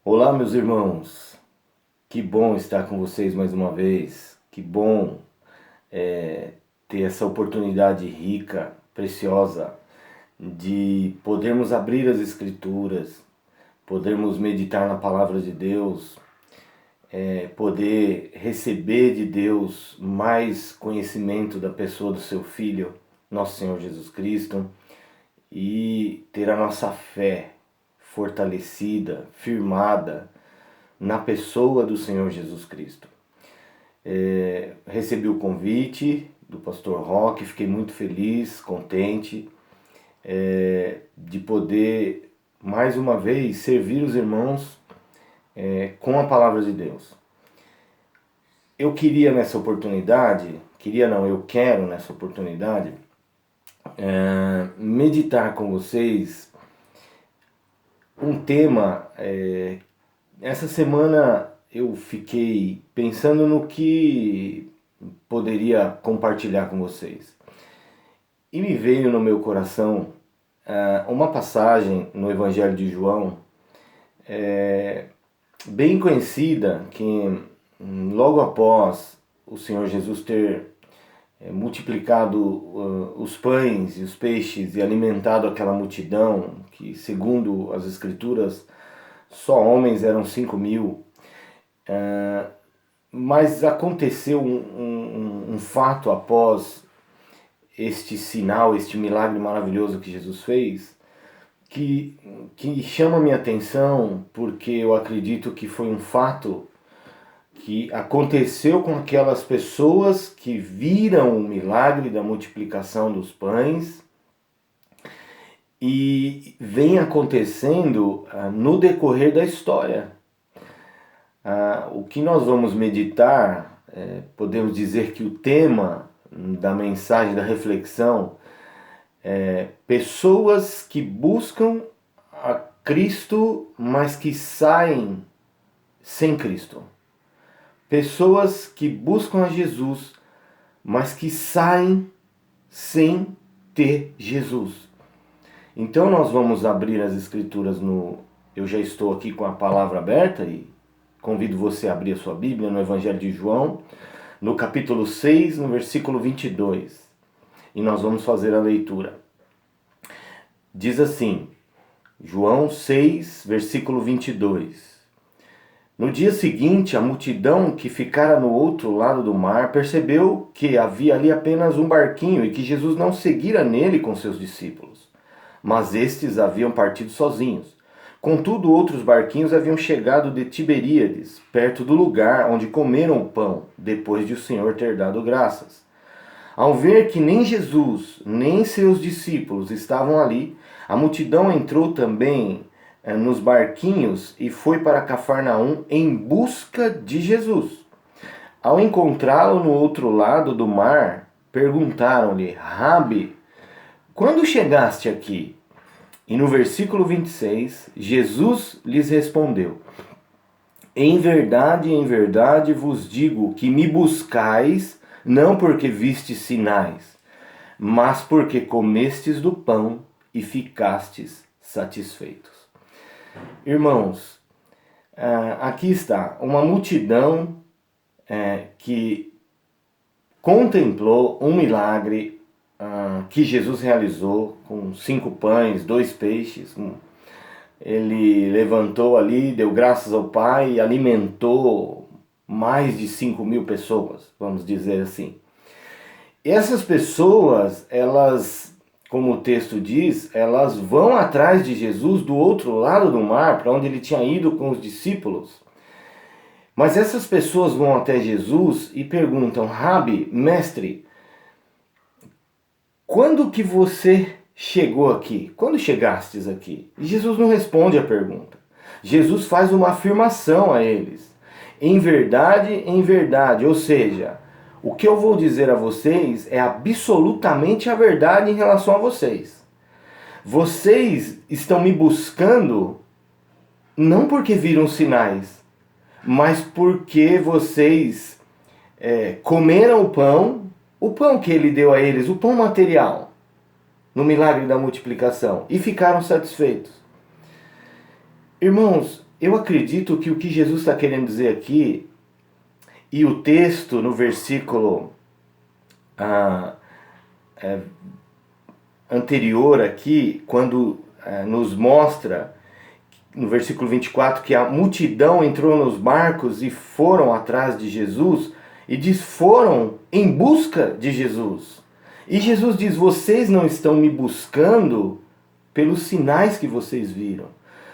Olá, meus irmãos. Que bom estar com vocês mais uma vez. Que bom ter essa oportunidade rica, preciosa, de podermos abrir as Escrituras, podermos meditar na palavra de Deus, poder receber de Deus mais conhecimento da pessoa do seu Filho, nosso Senhor Jesus Cristo, e ter a nossa fé fortalecida, firmada na pessoa do Senhor Jesus Cristo. Recebi o convite do pastor Roque, fiquei muito feliz, contente de poder mais uma vez servir os irmãos com a palavra de Deus. Eu queria nessa oportunidade, eu quero nessa oportunidade meditar com vocês um tema. Essa semana eu fiquei pensando no que poderia compartilhar com vocês. E me veio no meu coração uma passagem no Evangelho de João, bem conhecida, que logo após o Senhor Jesus ter multiplicado os pães e os peixes e alimentado aquela multidão, que segundo as Escrituras só homens eram 5.000, mas aconteceu um fato após este sinal, este milagre maravilhoso que Jesus fez, que chama minha atenção, porque eu acredito que foi um fato que aconteceu com aquelas pessoas que viram o milagre da multiplicação dos pães e vem acontecendo no decorrer da história. O que nós vamos meditar, podemos dizer que o tema da mensagem, da reflexão, é pessoas que buscam a Cristo, mas que saem sem Cristo. Pessoas que buscam a Jesus, mas que saem sem ter Jesus. Então nós vamos abrir as Escrituras Eu já estou aqui com a palavra aberta e convido você a abrir a sua Bíblia no Evangelho de João, no capítulo 6, no versículo 22. E nós vamos fazer a leitura. Diz assim, João 6, versículo 22. No dia seguinte, a multidão que ficara no outro lado do mar percebeu que havia ali apenas um barquinho e que Jesus não seguira nele com seus discípulos, mas estes haviam partido sozinhos. Contudo, outros barquinhos haviam chegado de Tiberíades, perto do lugar onde comeram o pão, depois de o Senhor ter dado graças. Ao ver que nem Jesus, nem seus discípulos estavam ali, a multidão entrou também nos barquinhos e foi para Cafarnaum em busca de Jesus. Ao encontrá-lo no outro lado do mar, perguntaram-lhe: Rabi, quando chegaste aqui? E no versículo 26, Jesus lhes respondeu: em verdade vos digo que me buscais, não porque vistes sinais, mas porque comestes do pão e ficastes satisfeitos. Irmãos, aqui está uma multidão que contemplou um milagre que Jesus realizou com 5 pães, 2 peixes. Ele levantou ali, deu graças ao Pai e alimentou mais de 5.000 pessoas, vamos dizer assim. E essas pessoas, elas, como o texto diz, elas vão atrás de Jesus do outro lado do mar, para onde ele tinha ido com os discípulos. Mas essas pessoas vão até Jesus e perguntam: Rabi, mestre, quando que você chegou aqui? Quando chegastes aqui? E Jesus não responde a pergunta. Jesus faz uma afirmação a eles. Em verdade, ou seja, o que eu vou dizer a vocês é absolutamente a verdade em relação a vocês. Vocês estão me buscando não porque viram sinais, mas porque vocês comeram o pão que ele deu a eles, o pão material, no milagre da multiplicação, e ficaram satisfeitos. Irmãos, Eu acredito que o que Jesus está querendo dizer aqui, e o texto no versículo anterior aqui, quando nos mostra, no versículo 24, que a multidão entrou nos barcos e foram atrás de Jesus, e diz, foram em busca de Jesus. E Jesus diz, vocês não estão me buscando pelos sinais que vocês viram.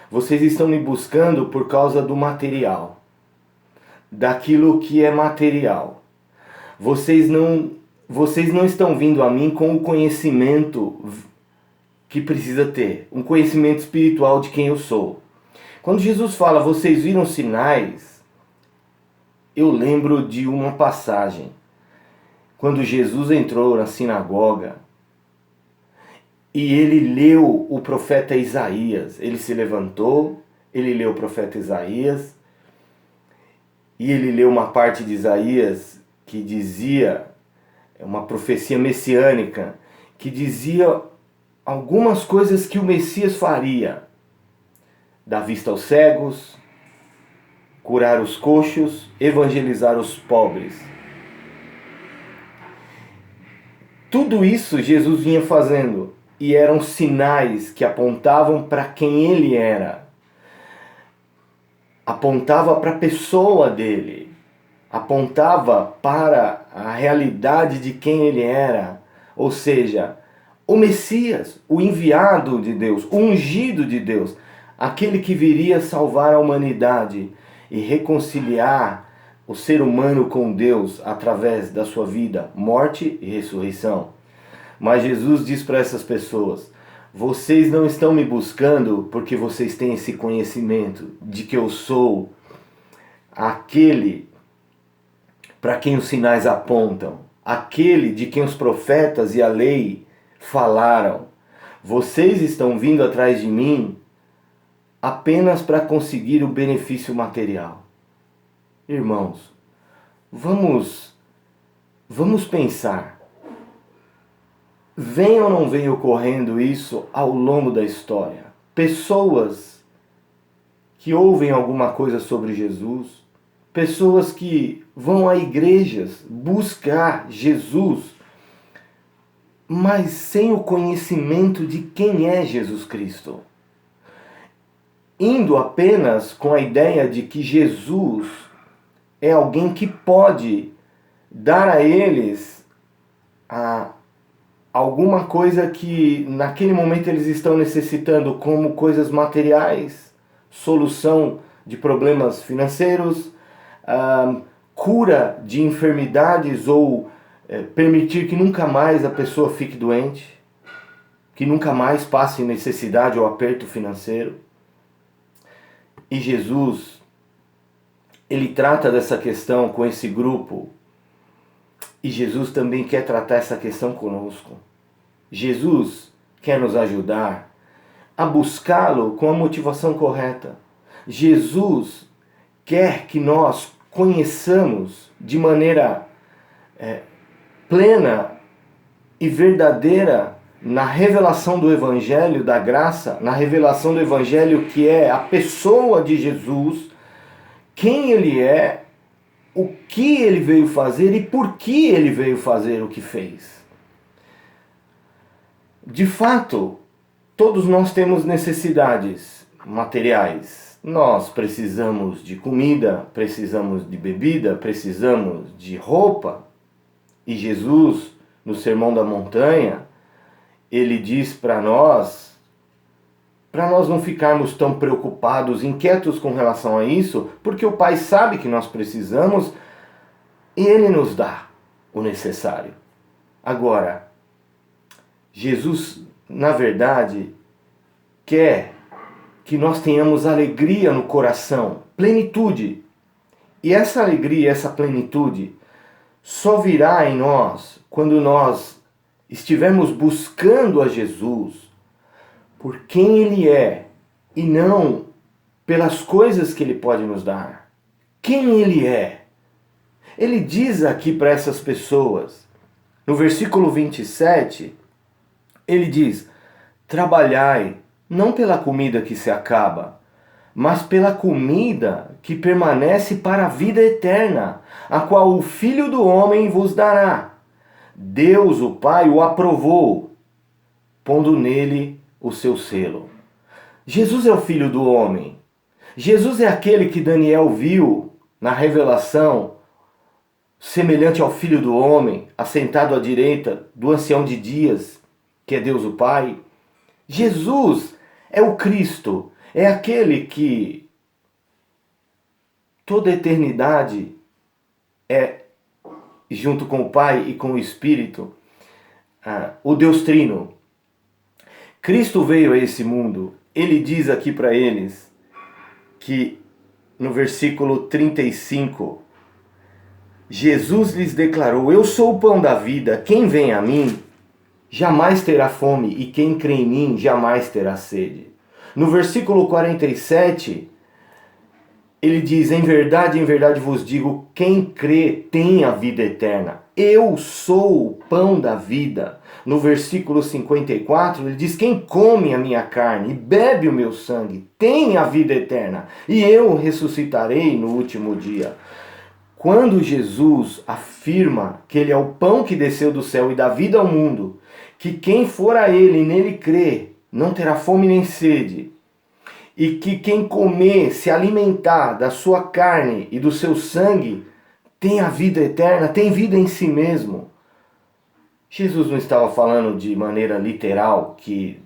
Vocês estão me buscando por causa do material, daquilo que é material. Vocês não estão vindo a mim com o conhecimento que precisa ter, um conhecimento espiritual de quem eu sou. Quando Jesus fala, vocês viram sinais, eu lembro de uma passagem. Quando Jesus entrou na sinagoga e ele leu o profeta Isaías, ele se levantou, ele leu o profeta Isaías, e ele leu uma parte de Isaías que dizia, uma profecia messiânica, que dizia algumas coisas que o Messias faria. Dar vista aos cegos, curar os coxos, evangelizar os pobres. Tudo isso Jesus vinha fazendo, e eram sinais que apontavam para quem ele era. Apontava para a pessoa dele. Apontava para a realidade de quem ele era. Ou seja, o Messias, o enviado de Deus, o ungido de Deus, aquele que viria salvar a humanidade e reconciliar o ser humano com Deus através da sua vida, morte e ressurreição. Mas Jesus diz para essas pessoas, vocês não estão me buscando porque vocês têm esse conhecimento de que eu sou aquele para quem os sinais apontam, aquele de quem os profetas e a lei falaram. Vocês estão vindo atrás de mim apenas para conseguir o benefício material. Irmãos, vamos pensar. Vem ou não vem ocorrendo isso ao longo da história? Pessoas que ouvem alguma coisa sobre Jesus, pessoas que vão a igrejas buscar Jesus, mas sem o conhecimento de quem é Jesus Cristo. Indo apenas com a ideia de que Jesus é alguém que pode dar a eles alguma coisa que naquele momento eles estão necessitando, como coisas materiais, solução de problemas financeiros, cura de enfermidades ou permitir que nunca mais a pessoa fique doente, que nunca mais passe necessidade ou aperto financeiro. E Jesus, ele trata dessa questão com esse grupo, e Jesus também quer tratar essa questão conosco. Jesus quer nos ajudar a buscá-lo com a motivação correta. Jesus quer que nós conheçamos de maneira plena e verdadeira na revelação do Evangelho da graça, na revelação do Evangelho que é a pessoa de Jesus, quem ele é, o que ele veio fazer e por que ele veio fazer o que fez. De fato, todos nós temos necessidades materiais. Nós precisamos de comida, precisamos de bebida, precisamos de roupa. E Jesus, no Sermão da Montanha, ele diz para nós não ficarmos tão preocupados, inquietos com relação a isso, porque o Pai sabe que nós precisamos e Ele nos dá o necessário. Agora, Jesus, na verdade, quer que nós tenhamos alegria no coração, plenitude. E essa alegria, essa plenitude, só virá em nós quando nós estivermos buscando a Jesus por quem Ele é e não pelas coisas que Ele pode nos dar. Quem Ele é? Ele diz aqui para essas pessoas, no versículo 27, Ele diz, trabalhai não pela comida que se acaba, mas pela comida que permanece para a vida eterna, a qual o Filho do Homem vos dará. Deus, o Pai, o aprovou, pondo nele o seu selo. Jesus é o Filho do Homem. Jesus é aquele que Daniel viu na revelação, semelhante ao Filho do Homem, assentado à direita do Ancião de Dias, que é Deus o Pai. Jesus é o Cristo, é aquele que toda a eternidade é, junto com o Pai e com o Espírito, o Deus Trino. Cristo veio a esse mundo. Ele diz aqui para eles que no versículo 35, Jesus lhes declarou: eu sou o pão da vida, quem vem a mim jamais terá fome, e quem crê em mim jamais terá sede. No versículo 47, ele diz: em verdade vos digo, quem crê tem a vida eterna. Eu sou o pão da vida. No versículo 54, ele diz: quem come a minha carne e bebe o meu sangue tem a vida eterna, e eu ressuscitarei no último dia. Quando Jesus afirma que ele é o pão que desceu do céu e dá vida ao mundo, que quem for a ele e nele crer não terá fome nem sede, e que quem comer, se alimentar da sua carne e do seu sangue, tem a vida eterna, tem vida em si mesmo. Jesus não estava falando de maneira literal que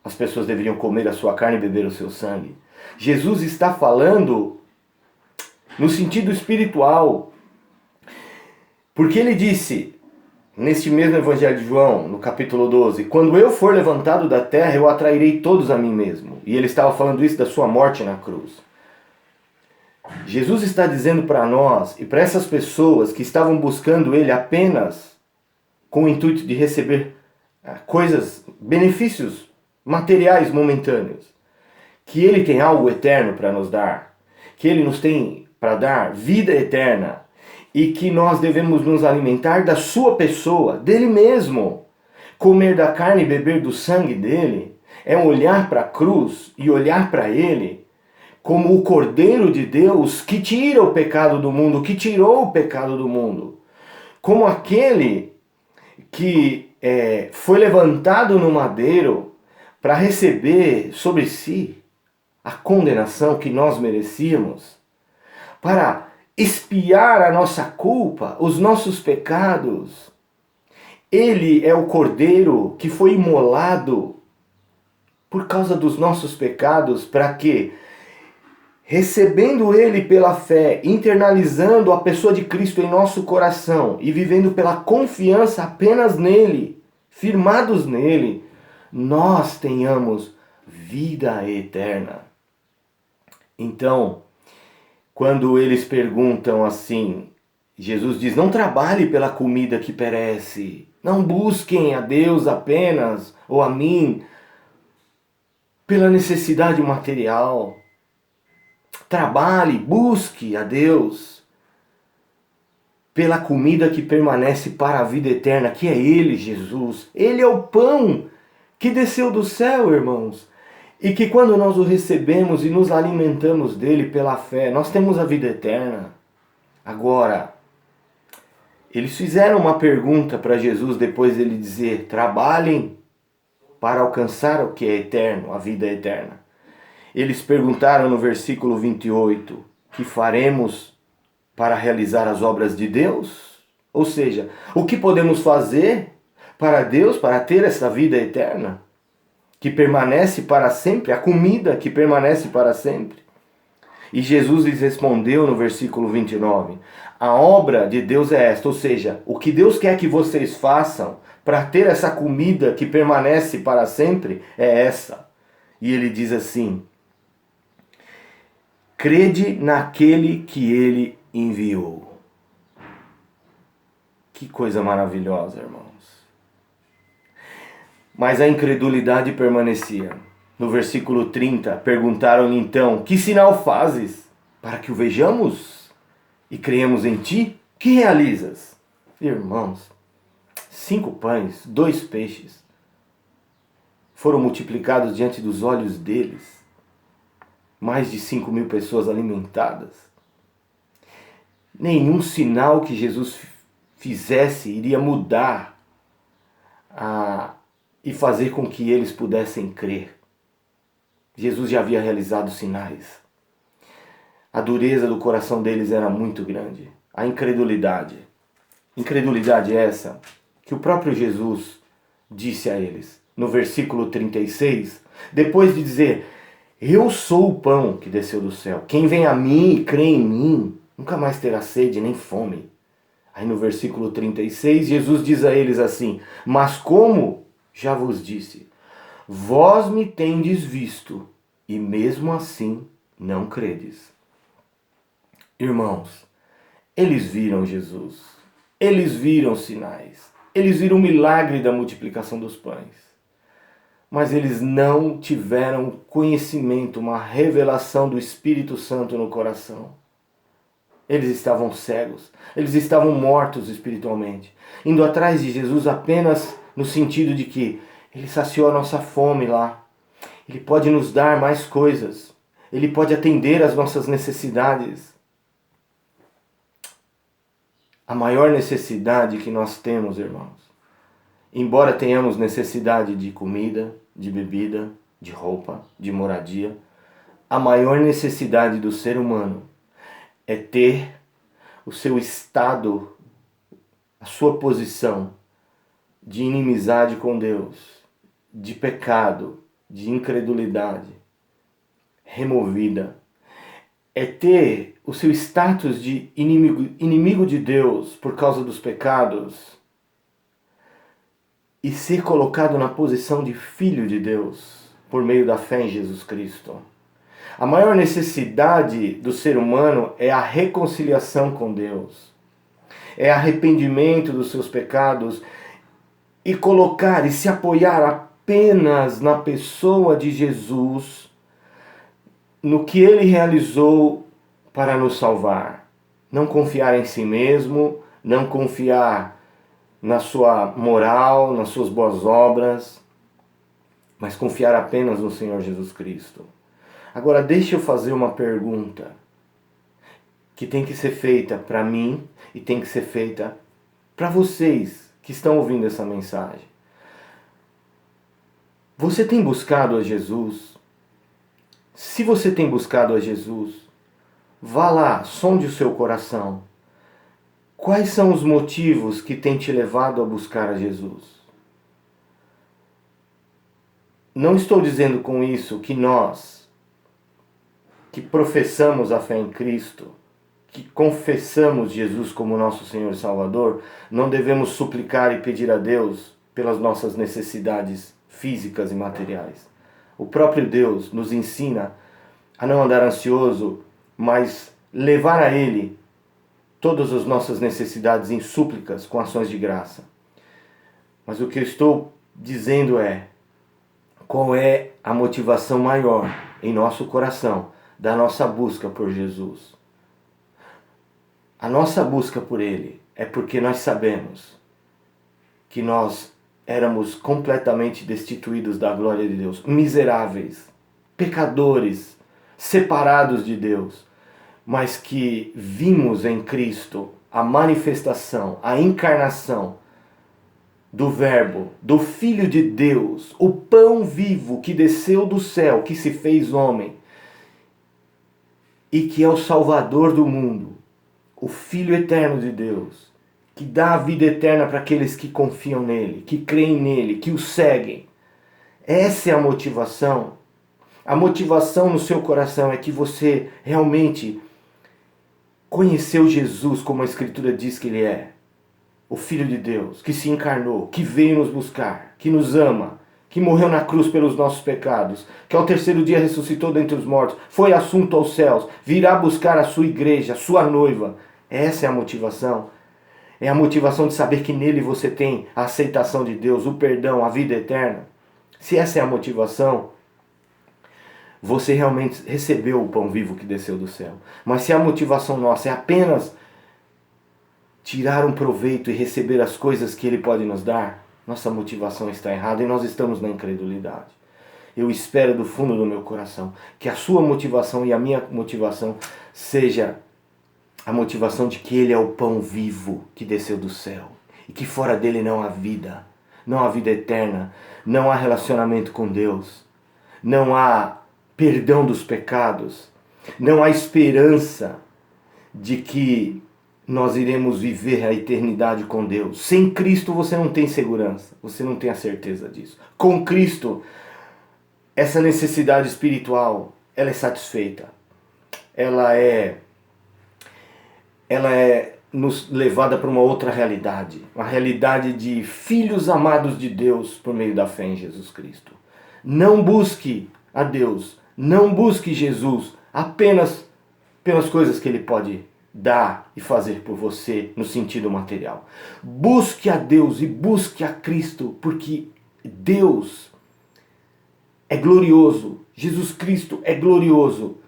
as pessoas deveriam comer a sua carne e beber o seu sangue. Jesus está falando no sentido espiritual, porque ele disse, neste mesmo Evangelho de João, no capítulo 12, quando eu for levantado da terra, eu atrairei todos a mim mesmo. E ele estava falando isso da sua morte na cruz. Jesus está dizendo para nós e para essas pessoas que estavam buscando ele apenas com o intuito de receber coisas, benefícios materiais momentâneos, que ele tem algo eterno para nos dar, que ele nos tem para dar vida eterna, e que nós devemos nos alimentar da sua pessoa, dele mesmo. Comer da carne e beber do sangue dele é olhar para a cruz e olhar para ele como o Cordeiro de Deus que tira o pecado do mundo, que tirou o pecado do mundo. Como aquele que foi levantado no madeiro para receber sobre si a condenação que nós merecíamos, para expiar a nossa culpa, os nossos pecados. Ele é o Cordeiro que foi imolado por causa dos nossos pecados, para que, recebendo ele pela fé, internalizando a pessoa de Cristo em nosso coração e vivendo pela confiança apenas nele, firmados nele, nós tenhamos vida eterna. Então, quando eles perguntam assim, Jesus diz: não trabalhe pela comida que perece, não busquem a Deus apenas, ou a mim, pela necessidade material. Trabalhe, busque a Deus pela comida que permanece para a vida eterna, que é Ele, Jesus. Ele é o pão que desceu do céu, irmãos. E que quando nós o recebemos e nos alimentamos dele pela fé, nós temos a vida eterna. Agora, eles fizeram uma pergunta para Jesus depois dele dizer: trabalhem para alcançar o que é eterno, a vida eterna. Eles perguntaram no versículo 28, que faremos para realizar as obras de Deus? Ou seja, o que podemos fazer para Deus, para ter essa vida eterna? Que permanece para sempre, a comida que permanece para sempre. E Jesus lhes respondeu no versículo 29, a obra de Deus é esta, ou seja, o que Deus quer que vocês façam para ter essa comida que permanece para sempre é essa. E ele diz assim: crede naquele que ele enviou. Que coisa maravilhosa, irmãos. Mas a incredulidade permanecia. No versículo 30, perguntaram-lhe então: que sinal fazes para que o vejamos e creemos em ti? Que realizas? Irmãos, 5 pães, 2 peixes foram multiplicados diante dos olhos deles. mais de 5.000 pessoas alimentadas. Nenhum sinal que Jesus fizesse iria mudar e fazer com que eles pudessem crer. Jesus já havia realizado sinais. A dureza do coração deles era muito grande. A incredulidade. Incredulidade essa que o próprio Jesus disse a eles. No versículo 36, depois de dizer: eu sou o pão que desceu do céu. Quem vem a mim e crê em mim, nunca mais terá sede nem fome. Aí no versículo 36, Jesus diz a eles assim: mas como já vos disse, vós me tendes visto, e mesmo assim não credes. Irmãos, eles viram Jesus, eles viram sinais, eles viram o milagre da multiplicação dos pães. Mas eles não tiveram conhecimento, uma revelação do Espírito Santo no coração. Eles estavam cegos, eles estavam mortos espiritualmente, indo atrás de Jesus apenas no sentido de que Ele saciou a nossa fome lá, Ele pode nos dar mais coisas, Ele pode atender às nossas necessidades. A maior necessidade que nós temos, irmãos, embora tenhamos necessidade de comida, de bebida, de roupa, de moradia, a maior necessidade do ser humano é ter o seu estado, a sua posição de inimizade com Deus, de pecado, de incredulidade removida. É ter o seu status de inimigo de Deus por causa dos pecados e ser colocado na posição de filho de Deus por meio da fé em Jesus Cristo. A maior necessidade do ser humano é a reconciliação com Deus. É arrependimento dos seus pecados e colocar e se apoiar apenas na pessoa de Jesus, no que Ele realizou para nos salvar. Não confiar em si mesmo, não confiar na sua moral, nas suas boas obras, mas confiar apenas no Senhor Jesus Cristo. Agora deixa eu fazer uma pergunta que tem que ser feita para mim e tem que ser feita para vocês que estão ouvindo essa mensagem. Você tem buscado a Jesus? Se você tem buscado a Jesus, vá lá, sonde o seu coração. Quais são os motivos que têm te levado a buscar a Jesus? Não estou dizendo com isso que nós, que professamos a fé em Cristo, que confessamos Jesus como nosso Senhor e Salvador, não devemos suplicar e pedir a Deus pelas nossas necessidades físicas e materiais. O próprio Deus nos ensina a não andar ansioso, mas levar a Ele todas as nossas necessidades em súplicas com ações de graça. Mas o que eu estou dizendo é, qual é a motivação maior em nosso coração da nossa busca por Jesus? A nossa busca por Ele é porque nós sabemos que nós éramos completamente destituídos da glória de Deus, miseráveis, pecadores, separados de Deus, mas que vimos em Cristo a manifestação, a encarnação do Verbo, do Filho de Deus, o pão vivo que desceu do céu, que se fez homem e que é o Salvador do mundo, o Filho eterno de Deus, que dá a vida eterna para aqueles que confiam nele, que creem nele, que o seguem. Essa é a motivação. A motivação no seu coração é que você realmente conheceu Jesus como a Escritura diz que Ele é. O Filho de Deus, que se encarnou, que veio nos buscar, que nos ama, que morreu na cruz pelos nossos pecados, que ao terceiro dia ressuscitou dentre os mortos, foi assunto aos céus, virá buscar a sua igreja, a sua noiva. Essa é a motivação. É a motivação de saber que nele você tem a aceitação de Deus, o perdão, a vida eterna. Se essa é a motivação, você realmente recebeu o pão vivo que desceu do céu. Mas se a motivação nossa é apenas tirar um proveito e receber as coisas que Ele pode nos dar, nossa motivação está errada e nós estamos na incredulidade. Eu espero do fundo do meu coração que a sua motivação e a minha motivação seja a motivação de que Ele é o pão vivo que desceu do céu e que fora dele não há vida, não há vida eterna, não há relacionamento com Deus, não há perdão dos pecados, não há esperança de que nós iremos viver a eternidade com Deus. Sem Cristo você não tem segurança, você não tem a certeza disso. Com Cristo, essa necessidade espiritual, ela é satisfeita. Ela é nos levada para uma outra realidade. Uma realidade de filhos amados de Deus por meio da fé em Jesus Cristo. Não busque a Deus, não busque Jesus apenas pelas coisas que Ele pode dar e fazer por você no sentido material. Busque a Deus e busque a Cristo, porque Deus é glorioso, Jesus Cristo é glorioso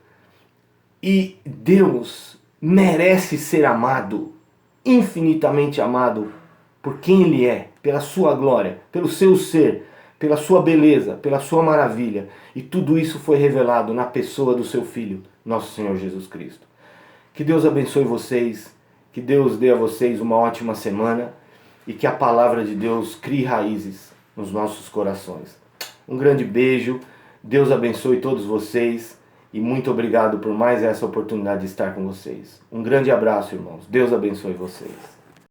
e Deus merece ser amado, infinitamente amado por quem Ele é, pela sua glória, pelo seu ser, pela sua beleza, pela sua maravilha. E tudo isso foi revelado na pessoa do seu Filho, nosso Senhor Jesus Cristo. Que Deus abençoe vocês, que Deus dê a vocês uma ótima semana e que a palavra de Deus crie raízes nos nossos corações. Um grande beijo, Deus abençoe todos vocês e muito obrigado por mais essa oportunidade de estar com vocês. Um grande abraço, irmãos. Deus abençoe vocês.